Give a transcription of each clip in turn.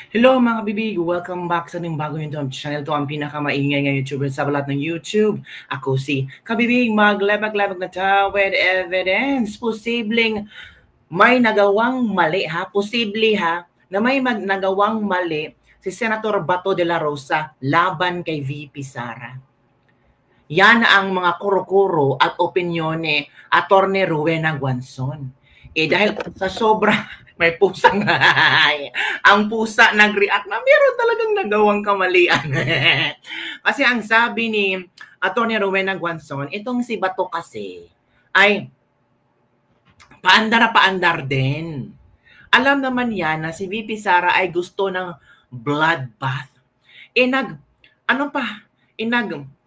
Hello mga kabibig! Welcome back sa ating bagong YouTube channel. Ito ang pinakamaingay ng YouTuber sa balat ng YouTube. Ako si Kabibig, maglabag-labag na ta with evidence. Posibleng may nagawang mali ha. Posible ha na may nagawang mali si Senator Bato de la Rosa laban kay VP Sara. Yan ang mga kuro-kuro at opinyone Attorney Rowena Guanzon. Dahil sa sobra may pusang ang pusa nag-react na meron talagang nagawang kamalian. Kasi ang sabi ni Attorney Rowena Guanzon, itong si Bato kasi ay paandar na paandar din. Alam naman yan na si VP Sara ay gusto ng bloodbath.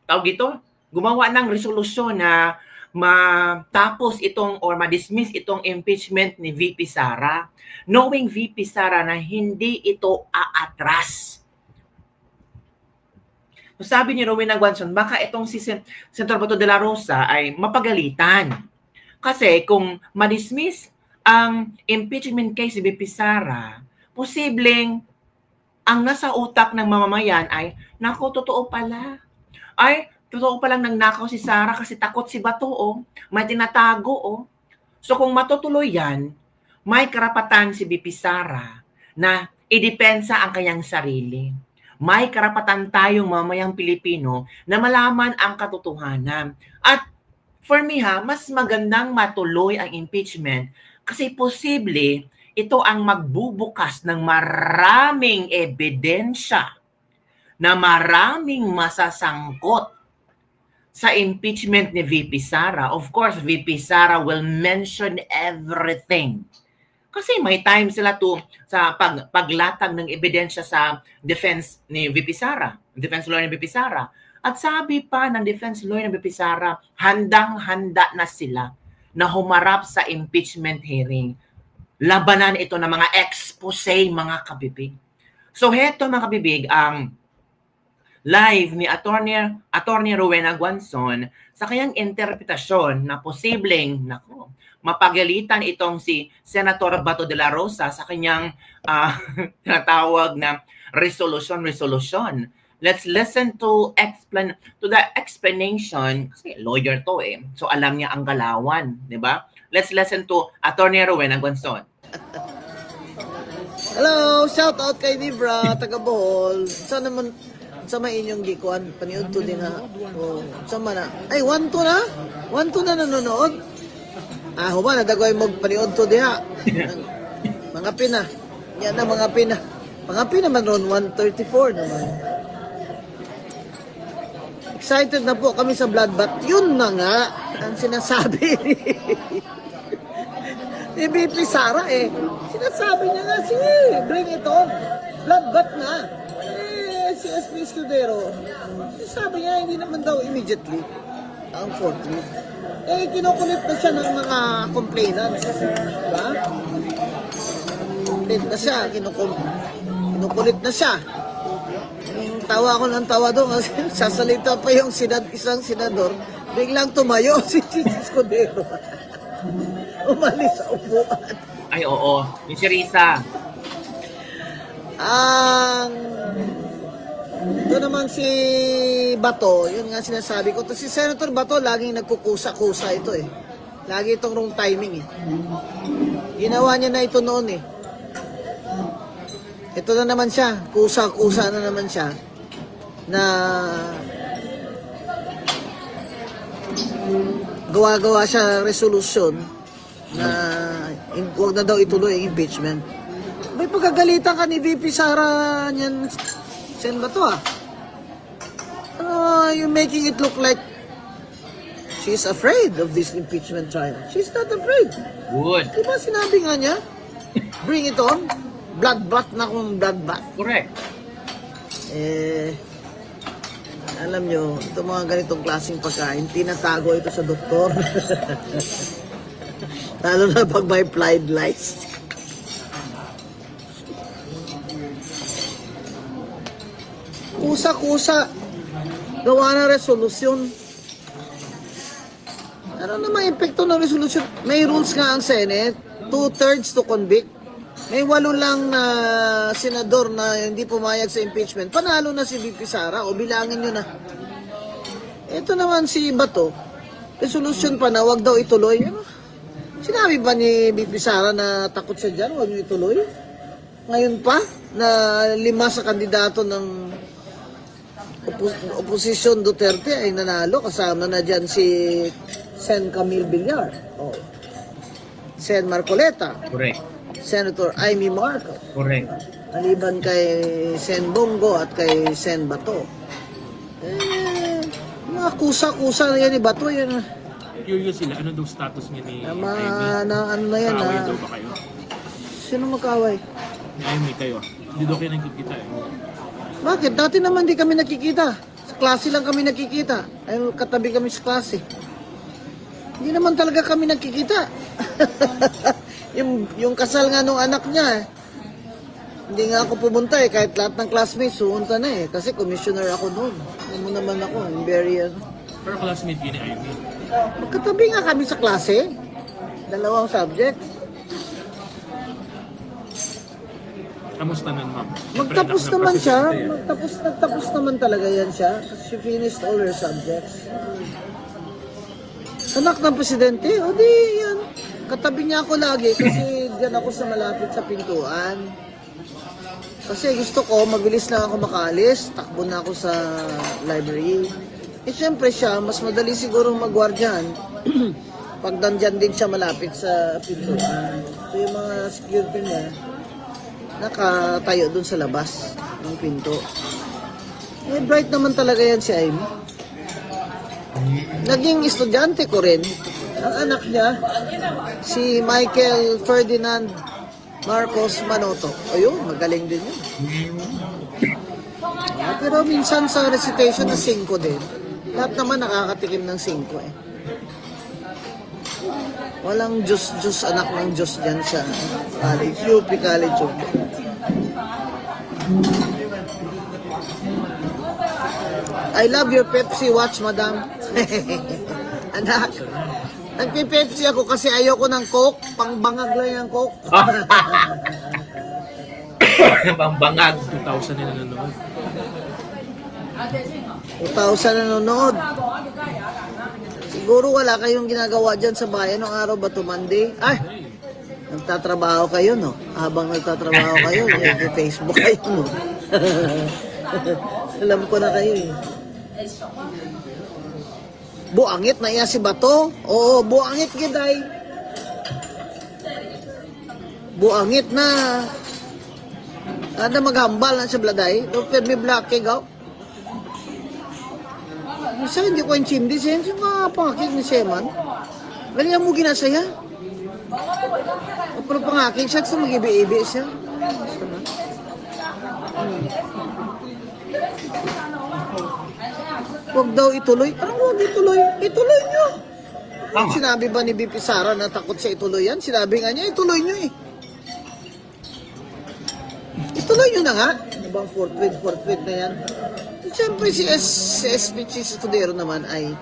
Tawag ito, gumawa ng resolusyon na matapos itong or ma-dismiss itong impeachment ni VP Sara, knowing VP Sara na hindi ito aatras. So sabi ni Rowena Guanzon, baka itong si Senator Bato de la Rosa ay mapagalitan. Kasi kung ma-dismiss ang impeachment case si VP Sara, posibleng ang nasa utak ng mamamayan ay, nako, totoo pala. Totoo palang nagnakaw si Sara kasi takot si Bato, may tinatago. So kung matutuloy yan, may karapatan si VP Sara na idepensa ang kanyang sarili. May karapatan tayong mamayang Pilipino na malaman ang katotohanan. At for me mas magandang matuloy ang impeachment kasi posible ito ang magbubukas ng maraming ebidensya na maraming masasangkot sa impeachment ni VP Sara. Of course, VP Sara will mention everything. Kasi may time sila sa paglatag ng ebidensya sa defense ni VP Sara, defense lawyer ni VP Sara. At sabi pa ng defense lawyer ni VP Sara, handang-handa na sila na humarap sa impeachment hearing. Labanan ito ng mga expose, mga kabibig. So heto mga kabibig, ang live ni Attorney Rowena Guanzon sa kanyang interpretasyon na posibleng mapagalitan itong si Senator Bato de la Rosa sa kanyang tinatawag na resolution. Let's listen to the explanation kasi lawyer to so alam niya ang galawan, di ba? Let's listen to Attorney Rowena Guanzon. Hello, shout out kay Libra, taga Bohol. Saan naman sa may inyong gikuan, paniod to din ha. Sama na. Ay, 1-2 na? 1-2 na nanonood? Huma, nadagway mo paniod to diha. Mga pina. Yan na mga pina. Mga pina man ron, 134 naman. Excited na po kami sa bloodbath. Yun na nga, ang sinasabi ni VP Sara Sinasabi niya nga, sige, bring it on. Bloodbath na. Si SP Escudero, sabi niya hindi naman daw immediately ang 4-3. Kinukulit na siya ng mga complainants. Diba? Kinukulit na siya, kinukulit na siya. Tawa ko ng tawa doon kasi sasalita pa yung isang senador, biglang tumayo si Escudero. Umalis sa upuan. Ay oo, yung si Risa. Ito naman si Bato, yun nga sinasabi ko. Si Senator Bato, laging nagkukusa-kusa ito Lagi itong wrong timing Ginawa niya na ito noon Ito na naman siya, kusa-kusa na naman siya na gawa-gawa siya resolution na huwag na daw ituloy ang impeachment. May pagkagalitan ka ni VP Sara niyan. Sen ba to you're making it look like she's afraid of this impeachment trial. She's not afraid. Good. Diba sinabi nga niya, bring it on. Bloodbath na kung bloodbath. Correct. Alam nyo, ito mga ganitong klaseng pagkain, tinatago ito sa doktor. Lalo na pag may plied lice. Kusa-kusa. Gawa na resolusyon. Ano naman epekto ng resolusyon? May rules nga ang Senate. 2/3 to convict. May 8 lang na senador na hindi pumayag sa impeachment. Panalo na si VP Sara o bilangin nyo na. Ito naman si Bato. Resolution pa na wag daw ituloy. Ano? Sinabi ba ni VP Sara na takot siya dyan? Wag nyo ituloy? Ngayon pa na 5 sa kandidato ng oposisyon Duterte ay nanalo. Kasama na dyan si Sen Camille Villar. Oh. Sen Marcoleta. Correct. Senator Amy Marcos. Correct. Maliban kay Sen Bongo at kay Sen Bato. Mga kusa-kusa na yan ni Bato. Yan. Curious sila, ano daw status niya ni Amy? Ano na yan Kaaway daw ba kayo? Sino magkaway? Ni Amy kayo. Hindi daw kayo nagkikita eh. Bakit? Dati naman di kami nakikita. Sa klase lang kami nakikita. Ay, katabi kami sa klase. Hindi naman talaga kami nakikita. yung kasal nga nung anak niya, hindi nga ako pumunta eh. Kahit lahat ng classmates, suunta na eh. Kasi commissioner ako noon. Ano naman ako, I'm very Pero classmate yun ni Amy. magkatabi nga kami sa klase. 2 subject. Kamusta nun, ma'am? Magtapos Siyempre, naman siya. presidente yan. Nagtapos naman talaga yan siya. Kasi she finished all her subjects. Anak ng presidente, o di yan. Katabi niya ako lagi kasi diyan ako sa malapit sa pintuan. Kasi gusto ko, mabilis lang ako makaalis. Takbo na ako sa library. Eh syempre siya, mas madali siguro magwardyan. Pag nandyan din siya malapit sa pintuan. So yung mga security niya, nakatayo dun sa labas ng pinto. Eh, bright naman talaga yan si Amy. Naging estudyante ko rin. Ang anak niya, si Michael Ferdinand Marcos Manoto. Ayun, magaling din yun. Pero minsan sa recitation na 5 din. Lahat naman nakakatikim ng 5 eh. Walang Diyos anak ng Diyos dyan sa college. UP College UP. I love your Pepsi watch, madam. Anak, nagpi-Pepsi ako kasi ayoko ng Coke. Pangbangag lang yung Coke. Pangbangag. 2,000 na nanonood. 2,000 nanonood. Siguro wala kayong ginagawa dyan sa bayan ng araw ba to Monday? Ay, nagtatrabaho kayo, no? Habang nagtatrabaho kayo, Facebook kayo, no? Alam ko na kayo, eh. Buangit na iya si Bato? Oo, buangit giday. Buangit na. Ada maghambal na sa bladay. Doktor may black gaw. Isa hindi ko intindi siya. Yung mga pangakik ni Seman. Ganyan mo ginasaya. Pero pangakik siya sa mag-ibi-ibi siya. Huwag daw ituloy. Parang huwag ituloy. Ituloy nyo. Sinabi ba ni BP Sara na takot siya ituloy yan? Sinabi nga niya, ituloy nyo eh. Ituloy nyo na nga. Ibang fourth with na yan. Siyempre si SPG Escudero naman ay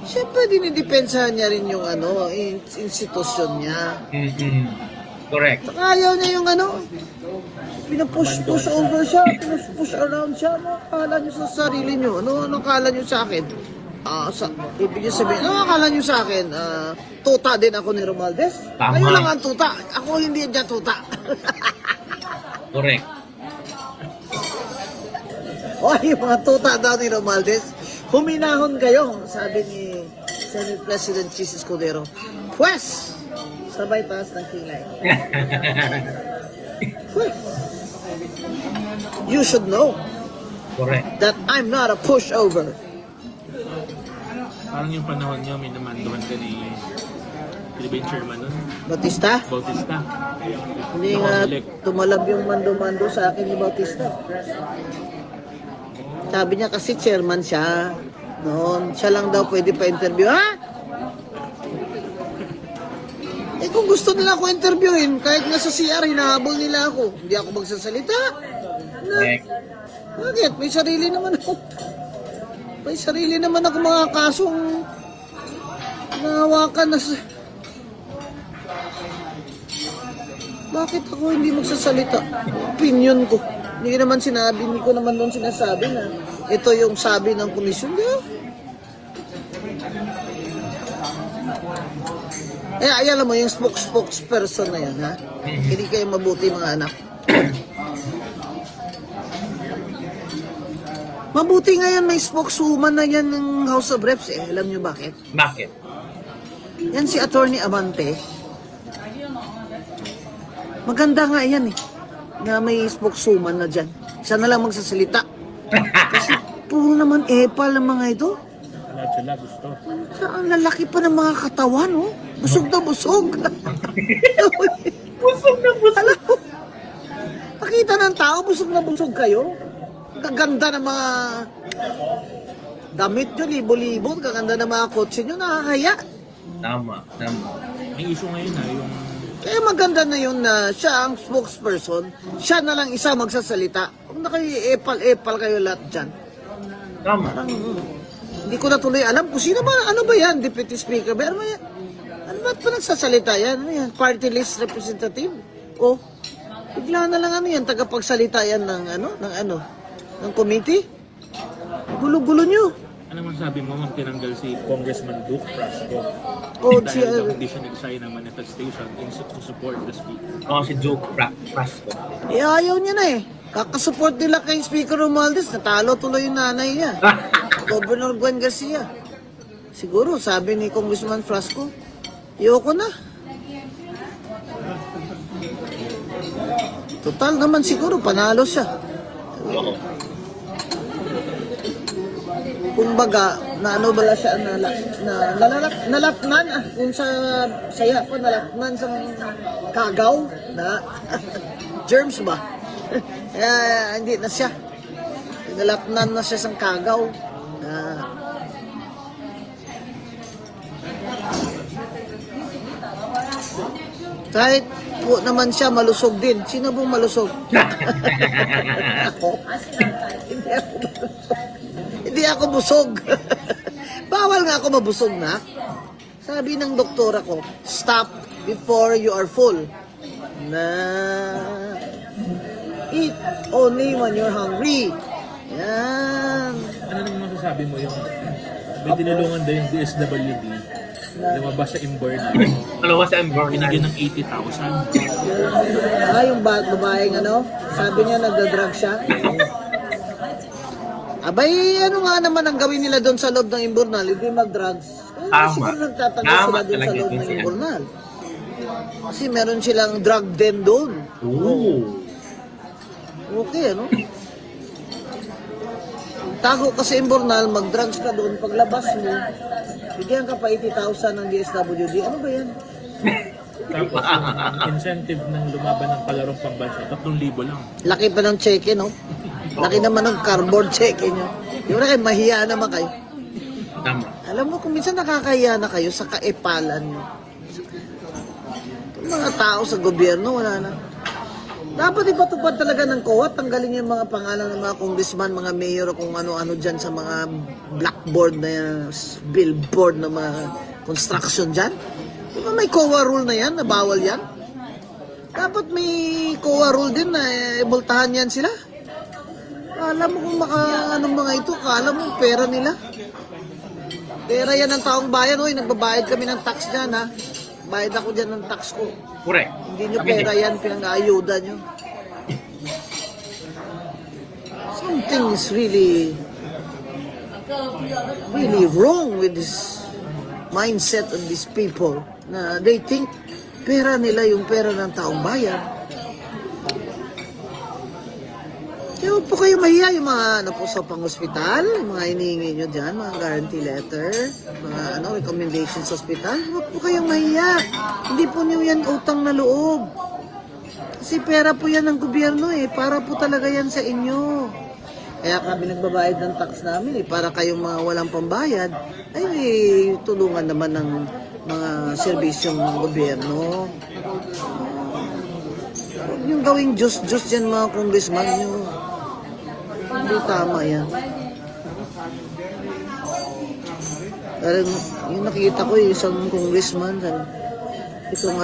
siyempre dinidepensahan niya rin yung institusyon niya. Correct. Ayaw niya yung pinupush over siya, push around siya. Ano akala niyo sa sarili niyo? Ano akala niyo sa akin? Ibig sabihin, ano akala niyo sa akin? Tuta din ako ni Romualdez? Tama. Kayo lang ang tuta. Ako hindi dyan tuta. Correct. O, yung mga tuta daw ni Romualdez, huminahon kayo, sabi ni Senate President Chis Escudero. Pwes! Sabay taas ng kilay. Pwes! You should know Correct. that I'm not a pushover. Parang yung panahon nyo, may namanduhan ka ni Philippine Chairman nun, Bautista? Bautista. Hindi nga tumalab yung mando-mando sa akin ni Bautista. Sabi niya kasi chairman siya. Noon, siya lang daw pwede pa-interview. Ha? Eh kung gusto nila ako interviewin, kahit nga sa CR, hinahabol nila ako. Hindi ako magsasalita. Correct. Bakit? May sarili naman ako. May sarili naman ako mga kasong nahawakan na sa... Bakit ako hindi magsasalita? Opinion ko. Hindi ko naman doon sinasabi na ito yung sabi ng komisyon. Alam mo, yung spokesperson na yan, ha? Hindi kayo mabuti, mga anak. Mabuti nga yan, may spokeswoman na yan ng House of Reps, eh. Alam nyo bakit? Bakit? Yan si Attorney Amante. Maganda nga yan, eh. Na may spokeswoman na dyan. Siya na lang magsasalita. Kasi puro naman epal ng mga ito. Lahat sila gusto. Ang lalaki pa ng mga katawan, oh. Busog na busog. Busog na busog. Alam mo, nakita ng tao, busog na busog kayo. Kaganda ng mga damit nyo, libo-libo. Kaganda ng mga kotse nyo, nakakaya. Tama. May issue ngayon na yung Kaya maganda na yun na siya ang spokesperson, siya na lang isa magsasalita. Huwag na kayo epal kayo lahat dyan. Tama. Parang, hindi ko na tuloy alam kung sino ba, ano ba yan, Deputy Speaker? Ano ba yan? Ano ba't pa nagsasalita yan? Ano yan? Party list representative? O, bigla na lang ano yan, tagapagsalita yan ng committee? Gulo-gulo nyo. ano man sabi mo, tinanggal si Congressman Duke Frasco Dahil daw hindi siya nag-sign ng manifestation to support the speaker. Si Duke Frasco. Ayaw niya na eh. Kakasupport nila kay Speaker Romualdez, natalo tuloy yung nanay niya. Governor Gwen Garcia. Siguro, sabi ni Congressman Frasco, ayoko na. Total naman siguro, panalo siya. Kumbaga, bala siya, nalatnan, kung saya po, nalatnan sa kagaw, na germs ba? Hindi na siya. Nalatnan na siya sa kagaw. Kahit po naman siya malusog din. Sino pong malusog? Ako. Hindi ako busog. Bawal nga ako mabusog na. Sabi ng doktora ko, stop before you are full. Eat only when you're hungry. Yan. Ano naman masasabi mo yung may tinulungan daw yung DSWD lumabas sa Imbornal. Binigyan ng 80,000. Yung babaeng sabi niya nagda-drug siya. Abay, ano nga naman ang gawin nila doon sa loob ng Imbornal? Hindi mag-drugs. Siguro nagtatagal sila doon sa loob ng Imbornal. Kasi meron silang drug den doon. Okay, tago ka sa Imbornal, mag-drugs ka doon, paglabas mo, bigyan ka pa 80,000 ng DSWD. Ano ba yan? Tapos yung incentive ng lumaban ng palarong pambansa, 3,000 lang. Laki pa ng cheque, no? Laki naman ng cardboard cheque nyo. Di ba kayo, mahiya naman kayo. Tama. Alam mo, kung minsan nakakahiya na kayo sa kaepalan nyo. Yung mga tao sa gobyerno, wala na. Dapat ipatupad talaga ng COA, tanggalin yung mga pangalan ng mga congressman, mga mayor, kung ano-ano dyan sa mga blackboard na billboard na mga construction dyan. Di ba may COA rule na yan, na bawal yan? Dapat may COA rule din na ibultahan yan sila. Alam mo kung mga ito, kala mo pera nila. Pera yan ng taong bayan, nagbabayad kami ng tax dyan, ha? Bayad ako dyan ng tax ko. Correct. Hindi nyo pera yan, pinang-ayuda nyo. Something is really wrong with this mindset of these people na they think pera nila yung pera ng taong bayan. Kaya po kayo mahiya yung mga sa pang-hospital, yung mga hinihingi nyo dyan, mga guarantee letter, mga recommendations sa hospital. Huwag po kayong mahiya. Hindi po nyo yan utang na loob. Kasi pera po yan ng gobyerno para po talaga yan sa inyo. Kaya kami nagbabayad ng tax namin para kayong mga walang pambayad, ay tulungan naman ng mga serbisyong ng gobyerno. Huwag nyo gawing Diyos-Diyos yan mga congressman nyo. Hindi tama yan. Parang yung nakita ko isang congressman, Itong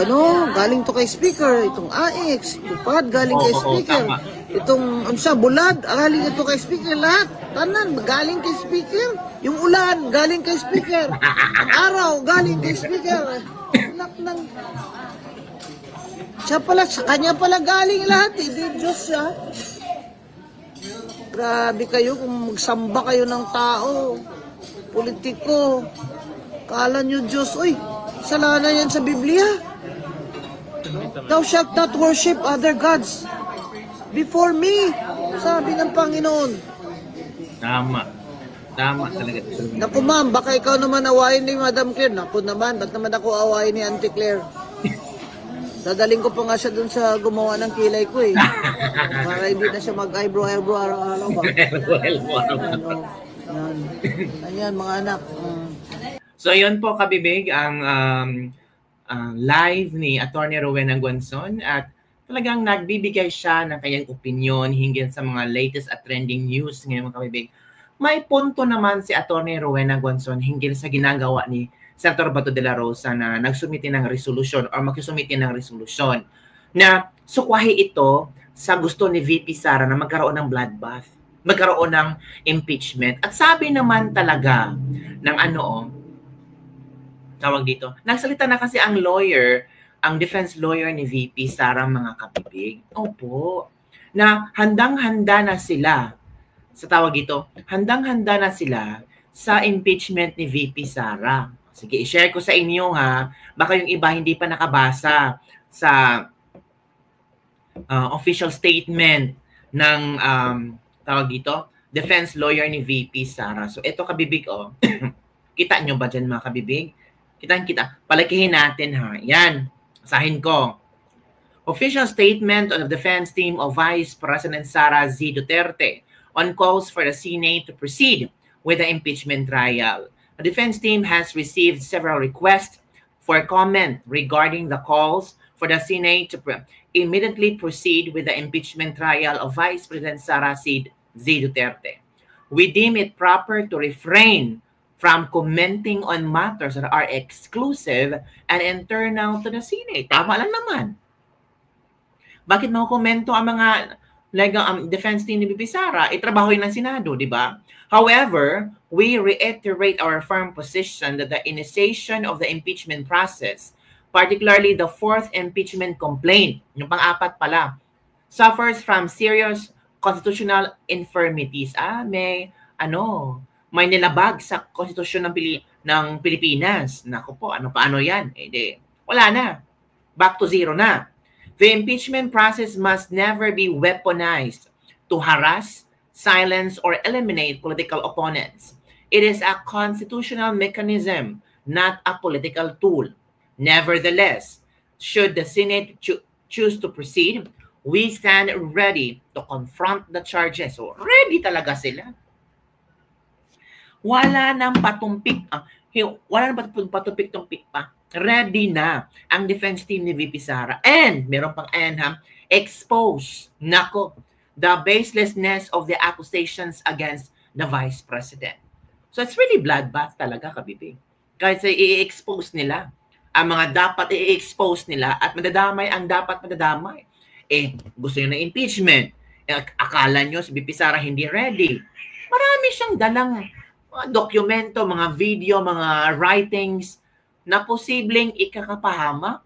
galing to kay speaker, itong AX, tupad galing kay speaker. Tama. Itong bulad, galing ito kay speaker lahat. Tanan galing kay speaker. Yung ulan galing kay speaker. Ang araw galing kay speaker. Anak ng siya pala, sa kanya pala galing lahat eh. Di Diyos siya. Grabe kayo kung magsamba kayo ng tao. Politiko. Kala nyo Diyos, uy, kasalanan yan sa Biblia. Thou shalt not worship other gods before me, sabi ng Panginoon. Tama. Tama talaga. Naku ma'am, baka ikaw naman awayin ni Madam Claire. Naku naman, ba't naman ako awayin ni Auntie Claire? Dadaling ko pa nga siya dun sa gumawa ng kilay ko eh. Para hindi na siya mag-eyebrow araw-araw ba? Ayan mga anak. So yun po kabibig ang live ni Attorney Rowena Guanzon at talagang nagbibigay siya ng kanyang opinion hinggil sa mga latest at trending news ngayon mga kabibig. May punto naman si Attorney Rowena Guanzon hinggil sa ginagawa ni Senator Bato de la Rosa na nagsumiti ng resolusyon o makisumiti ng resolusyon na sukwahi ito sa gusto ni VP Sara na magkaroon ng bloodbath, magkaroon ng impeachment. At sabi naman talaga ng tawag dito, nagsalita na kasi ang lawyer, ang defense lawyer ni VP Sara mga kabibig. Opo, na handang-handa na sila sa tawag dito, handang-handa na sila sa impeachment ni VP Sara. Sige, i-share ko sa inyo ha. Baka yung iba hindi pa nakabasa sa official statement ng tawag dito, defense lawyer ni VP Sara. So ito kabibig kita nyo ba dyan mga kabibig? Kita. Palakihin natin ha. Yan. Basahin ko. Official statement of the defense team of Vice President Sara Z. Duterte on calls for the Senate to proceed with the impeachment trial. The defense team has received several requests for comment regarding the calls for the Senate to immediately proceed with the impeachment trial of Vice President Sara Z. Duterte. We deem it proper to refrain from commenting on matters that are exclusive and internal to the Senate. Tama lang naman. Bakit mga komento ang mga defense team ni VP Sara? Itrabaho yun ng Senado, di ba? However, we reiterate our firm position that the initiation of the impeachment process, particularly the fourth impeachment complaint, yung pang-apat pala, suffers from serious constitutional infirmities. May nilabag sa konstitusyon ng Pilipinas. Naku po, paano yan? Wala na. Back to zero na. The impeachment process must never be weaponized to harass, silence, or eliminate political opponents. It is a constitutional mechanism, not a political tool. Nevertheless, should the Senate choose to proceed, we stand ready to confront the charges. So, ready talaga sila. Wala nang patumpik pa. Ready na ang defense team ni VP Sara. And meron pang expose the baselessness of the accusations against the Vice President. So it's really bloodbath talaga kabibig. Kahit i-expose nila ang mga dapat i-expose nila at madadamay ang dapat madadamay. Gusto nyo ng impeachment. Akala nyo si VP Sara hindi ready. Marami siyang dalang mga dokumento, mga video, mga writings na posibleng ikakapahamak,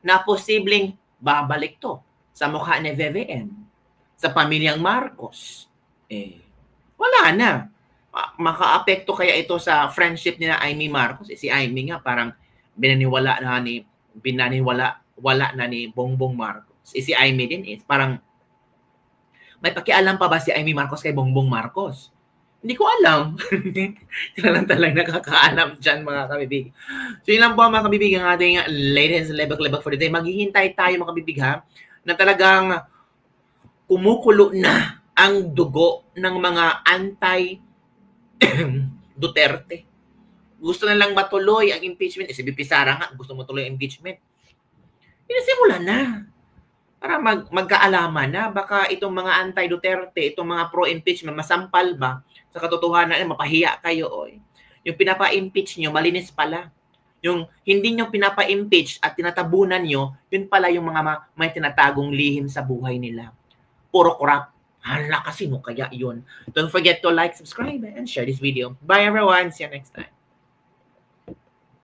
na posibleng babalik to sa mukha ni VVN, sa pamilyang Marcos. Wala na. Maka-apekto kaya ito sa friendship ni na Amy Marcos? Si Amy nga parang binaniwala na ni Bongbong Marcos. Si Amy din parang may pakialam pa ba si Amy Marcos kay Bongbong Marcos? Hindi ko alam. Sila lang talagang nakakaalam dyan mga kabibig. So yun lang po mga kabibig ang ating latest lebak-lebak for the day. Maghihintay tayo mga kabibig na talagang kumukulo na ang dugo ng mga anti-Duterte. Gusto na lang matuloy ang impeachment. Si VP Sara nga gusto matuloy ang impeachment. Pinasimulan na. Para magkaalaman na baka itong mga anti-Duterte, itong mga pro-impeachment, masampal ba sa katotohanan, mapahiya kayo. Yung pinapa-impeach nyo, malinis pala. Yung hindi nyo pinapa-impeach at tinatabunan nyo, yun pala yung mga may tinatagong lihim sa buhay nila. Puro corrupt. Hala kasi no, kaya yun. Don't forget to like, subscribe, and share this video. Bye everyone. See you next time.